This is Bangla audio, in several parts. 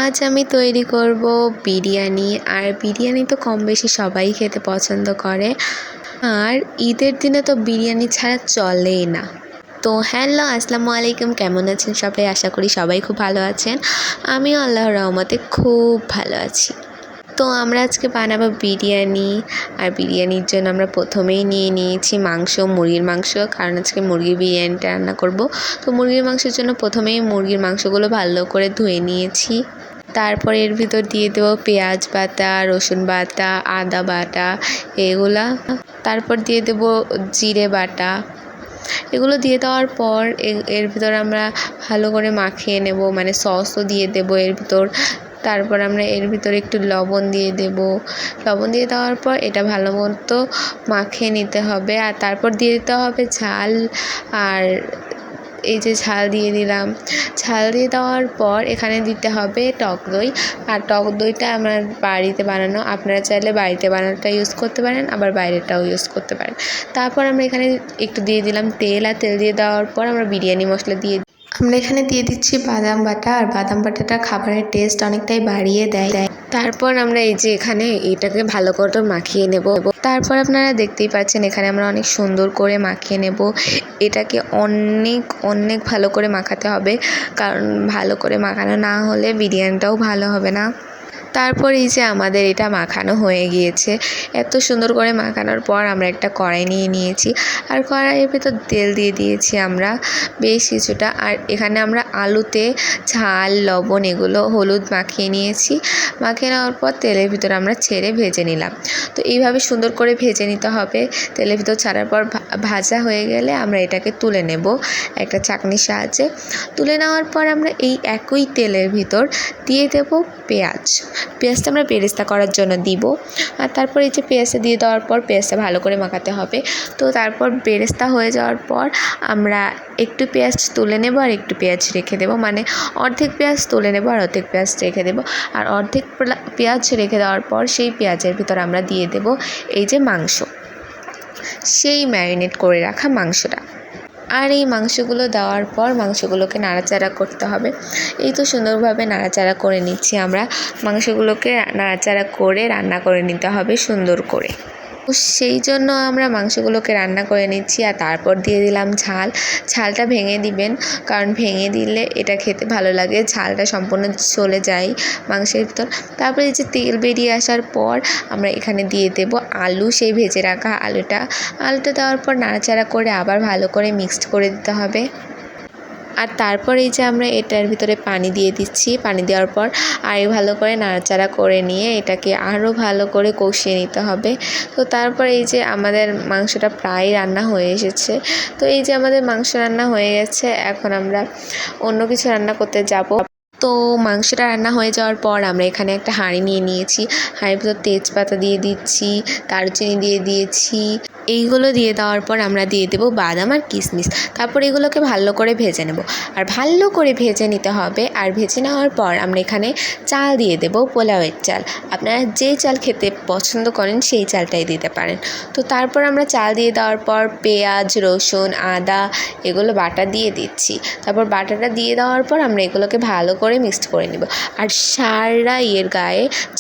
আজ আমি তৈরি করব বিরিয়ানি। আর বিরিয়ানি তো কম বেশি সবাই খেতে পছন্দ করে, আর ঈদের দিনে তো বিরিয়ানি ছাড়া চলেই না। তো হ্যালো, আসসালামু আলাইকুম। কেমন আছেন সবাই? আশা করি সবাই খুব ভালো আছেন। আমিও আল্লাহর রহমতে খুব ভালো আছি। তো আমরা আজকে বানাবো বিরিয়ানি। আর বিরিয়ানির জন্য আমরা প্রথমেই নিয়ে নিয়েছি মাংস, মুরগির মাংস, কারণ আজকে মুরগির বিরিয়ানিটা রান্না করব। তো মুরগির মাংসের জন্য প্রথমেই মুরগির মাংসগুলো ভালো করে ধুয়ে নিয়েছি। তারপর এর ভিতর দিয়ে দেবো পেঁয়াজ বাটা, রসুন বাটা, আদা বাটা এগুলা। তারপর দিয়ে দেবো জিরে বাটা। এগুলো দিয়ে দেওয়ার পর এর ভিতর আমরা ভালো করে মাখিয়ে নেব, মানে সসও দিয়ে দেবো এর ভিতর। তারপর আমরা এর ভিতরে একটু লবণ দিয়ে দেব। লবণ দিয়ে দেওয়ার পর এটা ভালো মতো মাখিয়ে নিতে হবে। আর তারপর দিয়ে দিতে হবে ঝাল। আর এই যে ঝাল দিয়ে দিলাম। ঝাল দিয়ে দেওয়ার পর এখানে দিতে হবে টক দই। আর টক দইটা আমার বাড়িতে বানানো, আপনারা চাইলে বাড়িতে বানানোটা ইউজ করতে পারেন, আবার বাইরেটাও ইউজ করতে পারেন। তারপর আমরা এখানে একটু দিয়ে দিলাম তেল। আর তেল দিয়ে দেওয়ার পর আমরা বিরিয়ানি মশলা দিয়ে আমরা এখানে দিয়ে দিচ্ছি বাদাম বাটা। আর বাদাম বাটাটা খাবারের টেস্ট অনেকটাই বাড়িয়ে দেয়। তারপর আমরা এই যে এখানে এটাকে ভালো করে মাখিয়ে নেব। তারপর আপনারা দেখতেই পাচ্ছেন এখানে আমরা অনেক সুন্দর করে মাখিয়ে নেব। এটাকে অনেক অনেক ভালো করে মাখাতে হবে, কারণ ভালো করে মাখানো না হলে বিরিয়ানিটাও ভালো হবে না। তারপর এই যে আমাদের এটা মাখানো হয়ে গিয়েছে। এত সুন্দর করে মাখানোর পর আমরা একটা কড়াই নিয়ে নিয়েছি। আর কড়াইয়ের ভেতর তেল দিয়ে দিয়েছি আমরা বেশ কিছুটা। আর এখানে আমরা আলুতে ঝাল, লবণ, এগুলো হলুদ মাখিয়ে নিয়েছি। মাখিয়ে নেওয়ার পর তেলের ভিতর আমরা ছেড়ে ভেজে নিলাম। তো এইভাবে সুন্দর করে ভেজে নিতে হবে। তেলের ভিতর ছাড়ার পর ভাজা হয়ে গেলে আমরা এটাকে তুলে নেব একটা চাকনির সাহায্যে। তুলে নেওয়ার পর আমরা এই একই তেলের ভিতর দিয়ে দেব পেঁয়াজ। পেঁয়াজটা আমরা বেরেস্তা করার জন্য দিব। আর তারপর এই যে পেঁয়াজটা দিয়ে দেওয়ার পর পেঁয়াজটা ভালো করে মাখাতে হবে। তো তারপর বেরেস্তা হয়ে যাওয়ার পর আমরা একটু পেঁয়াজ তুলে নেব আর একটু পেঁয়াজ রেখে দেব, মানে অর্ধেক পেঁয়াজ তুলে নেব আর অর্ধেক পেঁয়াজ রেখে দেব। আর অর্ধেক পেঁয়াজ রেখে দেওয়ার পর সেই পেঁয়াজের ভিতর আমরা দিয়ে দেব এই যে মাংস, সেই ম্যারিনেট করে রাখা মাংসটা। আর এই মাংসগুলো দেওয়ার পর মাংসগুলোকে নাড়াচাড়া করতে হবে। এই তো সুন্দরভাবে নাড়াচাড়া করে নিচ্ছি আমরা। মাংসগুলোকে নাড়াচাড়া করে রান্না করে নিতে হবে সুন্দর করে। সেই জন্য আমরা মাংসগুলোকে রান্না করে নিচ্ছি। আর তারপর দিয়ে দিলাম ঝাল। ঝালটা ভেঙে দিবেন, কারণ ভেঙে দিলে এটা খেতে ভালো লাগে, ঝালটা সম্পূর্ণ চলে যায় মাংসের ভিতর। তারপরে এই যে তেল বেরিয়ে আসার পর আমরা এখানে দিয়ে দেব আলু, সেই ভেজে রাখা আলুটা। আলুটা দেওয়ার পর নাড়াচাড়া করে আবার ভালো করে মিক্সড করে দিতে হবে। আর তারপর এই যে আমরা এটার ভিতরে পানি দিয়ে দিচ্ছি। পানি দেওয়ার পর আর ভালো করে নাড়াচাড়া করে নিয়ে এটাকে আরও ভালো করে কষিয়ে নিতে হবে। তো তারপর এই যে আমাদের মাংসটা প্রায় রান্না হয়ে এসেছে। তো এই যে আমাদের মাংস রান্না হয়ে গেছে, এখন আমরা অন্য কিছু রান্না করতে যাব। তো মাংসটা রান্না হয়ে যাওয়ার পর আমরা এখানে একটা হাঁড়ি নিয়ে নিয়েছি। হাঁড়ির ভিতর তেজপাতা দিয়ে দিচ্ছি, দারুচিনি দিয়ে দিয়েছি। এইগুলো দিয়ে দেওয়ার পর আমরা দিয়ে দেবো বাদাম আর কিশমিশ। তারপর এগুলোকে ভালো করে ভেজে নেব। আর ভালো করে ভেজে নিতে হবে। আর ভেজে নেওয়ার পর আমরা এখানে চাল দিয়ে দেবো, পোলাওয়ের চাল। আপনারা যে চাল খেতে পছন্দ করেন সেই চালটাই দিতে পারেন। তো তারপর আমরা চাল দিয়ে দেওয়ার পর পেঁয়াজ, রসুন, আদা এগুলো বাটা দিয়ে দিচ্ছি। তারপর বাটাটা দিয়ে দেওয়ার পর আমরা এগুলোকে ভালো করে মিক্সড করে নেব। আর সারা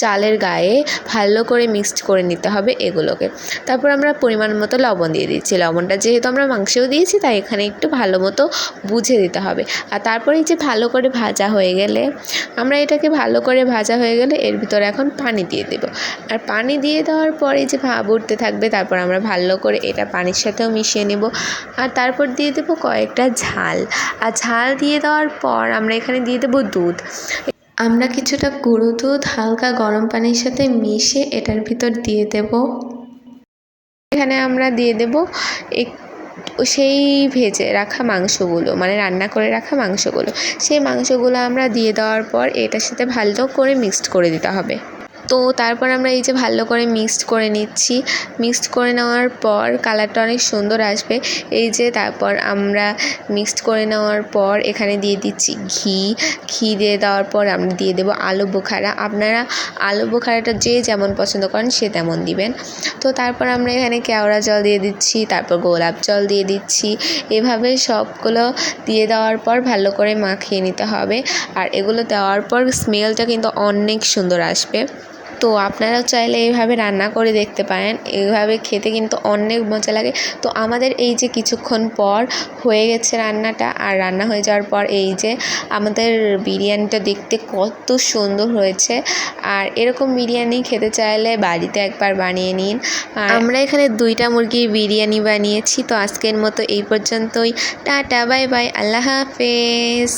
চালের গায়ে ভালো করে মিক্সড করে নিতে হবে এগুলোকে। তারপর আমরা পরিমাণ মতো লবণ দিয়ে দিচ্ছি। লবণটা যেহেতু আমরা মাংসেও দিয়েছি, তাই এখানে একটু ভালো মতো বুঝে দিতে হবে। আর তারপরে এই যে ভালো করে ভাজা হয়ে গেলে এর ভিতরে এখন পানি দিয়ে দেব। আর পানি দিয়ে দেওয়ার পরে যে ভাপ উঠতে থাকবে, তারপর আমরা ভালো করে এটা পানির সাথেও মিশিয়ে নেব। আর তারপর দিয়ে দেবো কয়েকটা ঝাল। আর ঝাল দিয়ে দেওয়ার পর আমরা এখানে দিয়ে দেবো দুধ। আমরা কিছুটা গুঁড়ো দুধ হালকা গরম পানির সাথে মিশিয়ে এটার ভিতর দিয়ে দেব। এখানে আমরা দিয়ে দেব সেই ভেজে রাখা মাংসগুলো, মানে রান্না করে রাখা মাংসগুলো। সেই মাংসগুলো আমরা দিয়ে দেওয়ার পর এটার সাথে ভালো করে মিক্সড করে দিতে হবে। তো তারপর আমরা এই যে ভালো করে মিক্সড করে নিচ্ছি। মিক্সড করে নেওয়ার পর কালারটা অনেক সুন্দর আসবে। এই যে তারপর আমরা মিক্সড করে নেওয়ার পর এখানে দিয়ে দিচ্ছি ঘি দিয়ে দেওয়ার পর আমরা দিয়ে দেবো আলু বোখারা। আপনারা আলু বোখারাটা যে যেমন পছন্দ করেন সে তেমন দিবেন। তো তারপর আমরা এখানে কেওড়া জল দিয়ে দিচ্ছি, তারপর গোলাপ জল দিয়ে দিচ্ছি। এভাবে সবগুলো দিয়ে দেওয়ার পর ভালো করে মাখিয়ে নিতে হবে। আর এগুলো দেওয়ার পর স্মেলটা কিন্তু অনেক সুন্দর আসবে। তো আপনারাও চাইলে এইভাবে রান্না করে দেখতে পারেন, এইভাবে খেতে কিন্তু অনেক মজা লাগে। তো আমাদের এই যে কিছুক্ষণ পর হয়ে গেছে রান্নাটা, আর রান্না হয়ে যাওয়ার পর এই যে আমাদের বিরিয়ানিটা দেখতে কত সুন্দর হয়েছে। আর এরকম বিরিয়ানি খেতে চাইলে বাড়িতে একবার বানিয়ে নিন। আর আমরা এখানে 2টা মুরগির বিরিয়ানি বানিয়েছি। তো আজকের মতো এই পর্যন্তই। টাটা, বাই বাই, আল্লাহ হাফেজ।